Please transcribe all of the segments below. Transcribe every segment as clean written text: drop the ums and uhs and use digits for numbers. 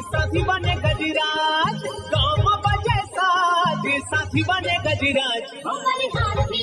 साथी बने गजराज, गाँव में बजे साज साथी बने गजराज। हमारे हाथी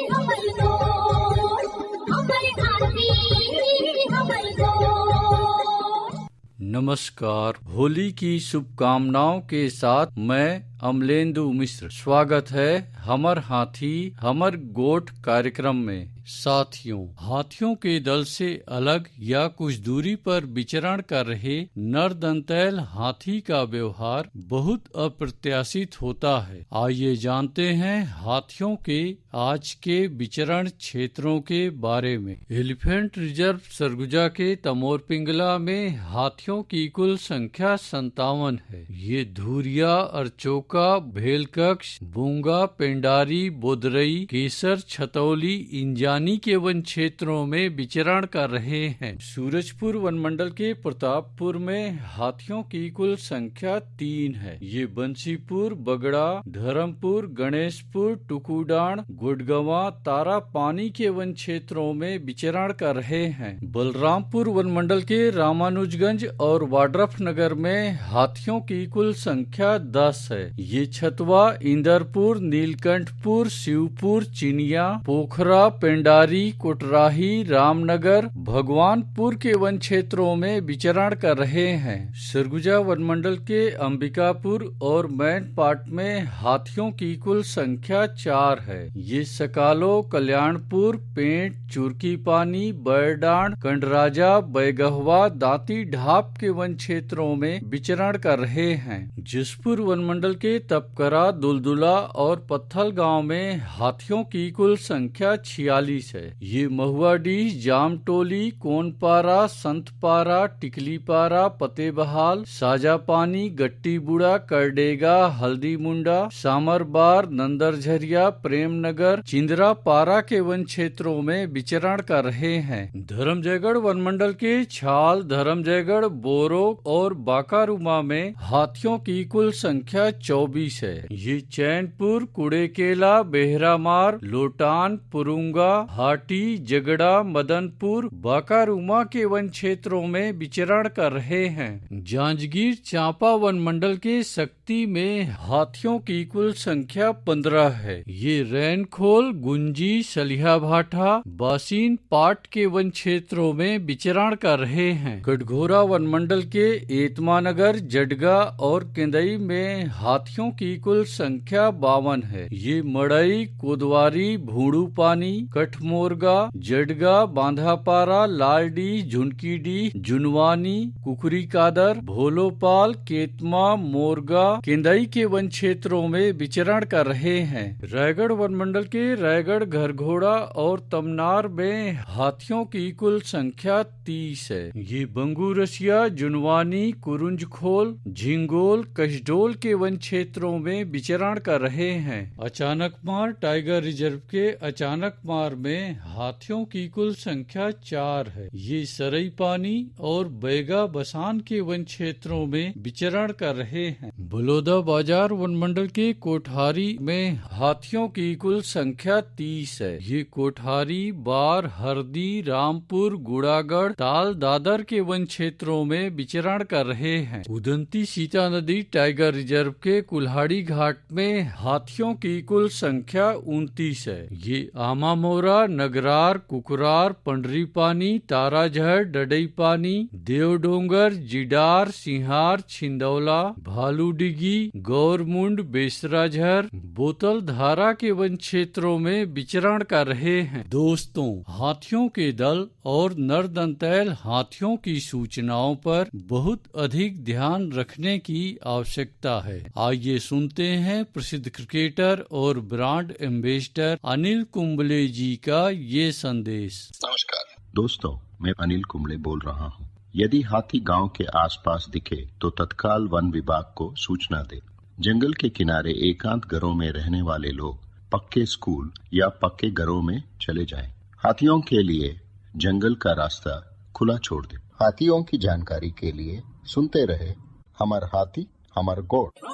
हमारे दोस्त, हमारे हाथी हमारे दोस्त। नमस्कार, होली की शुभकामनाओं के साथ मैं अमलेंदु मिश्र स्वागत है हमर हाथी हमर गोठ कार्यक्रम में। साथियों, हाथियों के दल से अलग या कुछ दूरी पर विचरण कर रहे नरदंतैल हाथी का व्यवहार बहुत अप्रत्याशित होता है। आइए जानते हैं हाथियों के आज के विचरण क्षेत्रों के बारे में। एलिफेंट रिजर्व सरगुजा के तमोर पिंगला में हाथियों की कुल संख्या 57 है। ये धुरिया, अरचोका, भेलकक्ष, बूंगा, पेंडारी, बोदरई, केसर, छतौली, इंजानी के वन क्षेत्रों में विचरण कर रहे हैं। सूरजपुर वन मंडल के प्रतापपुर में हाथियों की कुल संख्या 3 है। ये बंसीपुर, बगड़ा, धर्मपुर, गणेशपुर, टुकुडान, गुडगवा, तारा पानी के वन क्षेत्रों में विचरण कर रहे हैं। बलरामपुर वन मंडल के रामानुजगंज और वाड्रफ नगर में हाथियों की कुल संख्या 10 है। ये छतवा, इंदरपुर, नीलकंठपुर, शिवपुर, चिनिया, पोखरा, पेंडारी, कोटराही, रामनगर, भगवानपुर के वन क्षेत्रों में विचरण कर रहे हैं। सरगुजा वन मंडल के अंबिकापुर और मैनपाट में हाथियों की कुल संख्या 4 है। ये सकालो, कल्याणपुर, पेंट, चुरकी पानी, बैरडांड, कंडराजा, बैगहवा, दांती ढाप के वन क्षेत्रों में विचरण कर रहे हैं। जसपुर वन मंडल के तपकरा, दुलदुला और पत्थल गांव में हाथियों की कुल संख्या 46 है। ये महुआडीह, जामटोली, कोनपारा, संतपारा, टिकलीपारा, पतेबहाल, साजापानी, गट्टीबुड़ा, करडेगा, हल्दी मुंडा, सामरबार, नंदरझरिया, प्रेमनगर, चिंदरापारा के वन क्षेत्रों में विचरण कर रहे हैं। धर्मजयगढ़ वन मंडल के छाल, धर्मजयगढ़, बोरो और बाकारुमा में हाथियों की कुल संख्या 24 है। ये चैनपुर, कुड़ेकेला, बेहरामार, लोटान, पुरुंगा, हाटी, जगड़ा, मदनपुर, बाकारुमा के वन क्षेत्रों में विचरण कर रहे हैं। जांजगीर चांपा वन मंडल के शक्ति में हाथियों की कुल संख्या 15 है। ये रैनखोल, गुंजी, सलिहा भाठा, बासीन पाट के वन क्षेत्रों में विचरण कर रहे हैं। कटघोरा वन मंडल के एतमानगर, जडगा और केंदई में हाथियों की कुल संख्या 52 है। ये मड़ई, कोदवारी, भूड़ू पानी, कठमोरगा, जडगा, बांधापारा, लालडी, झुनकीडी, जुनवानी, कुकरी कादर, भोलोपाल, केतमा, मोरगा, केंदई के वन क्षेत्रों में विचरण कर रहे हैं। रायगढ़ वन मंडल के रायगढ़, घरघोड़ा और तमनार में हाथियों की कुल संख्या 30 है। ये बंगूरसिया, जुनवानी, कुरुंजखोल, झिंगोल, कसडोल के वन क्षेत्रों में विचरण कर रहे हैं। अचानकमार टाइगर रिजर्व के अचानकमार में हाथियों की कुल संख्या 4 है। ये सरई पानी और बैगा बसान के वन क्षेत्रों में विचरण कर रहे हैं। बलौदा बाजार वन मंडल के कोठारी में हाथियों की कुल संख्या 30 है। ये कोठारी, बार, हरदी, रामपुर, गुड़ागढ़, ताल, दादर के वन क्षेत्रों में विचरण कर रहे हैं। उदंती सीता नदी टाइगर रिजर्व के कुल्हाड़ी घाट में हाथियों की कुल संख्या 29 है। ये आमामोरा, नगरार, कुकरार, पंडरीपानी, ताराझर, डडईपानी, देवडोंगर, जिडार, सिंहार, छिंदौला, भालूडिगी, गौरमुंड, बेसराझर, बोतल धारा के वन क्षेत्रों में विचरण कर रहे हैं। दोस्तों, हाथियों के दल और नरदंतैल हाथियों की सूचनाओं पर बहुत अधिक ध्यान रखने की आवश्यकता है। आइए सुनते हैं प्रसिद्ध क्रिकेटर और ब्रांड एम्बेसडर अनिल कुंबले जी का ये संदेश। नमस्कार दोस्तों, मैं अनिल कुंबले बोल रहा हूँ। यदि हाथी गांव के आसपास दिखे तो तत्काल वन विभाग को सूचना दे। जंगल के किनारे एकांत घरों में रहने वाले लोग पक्के स्कूल या पक्के घरों में चले जाएं। हाथियों के लिए जंगल का रास्ता खुला छोड़ दे। हाथियों की जानकारी के लिए सुनते रहे हमार हाथी हमार गोठ।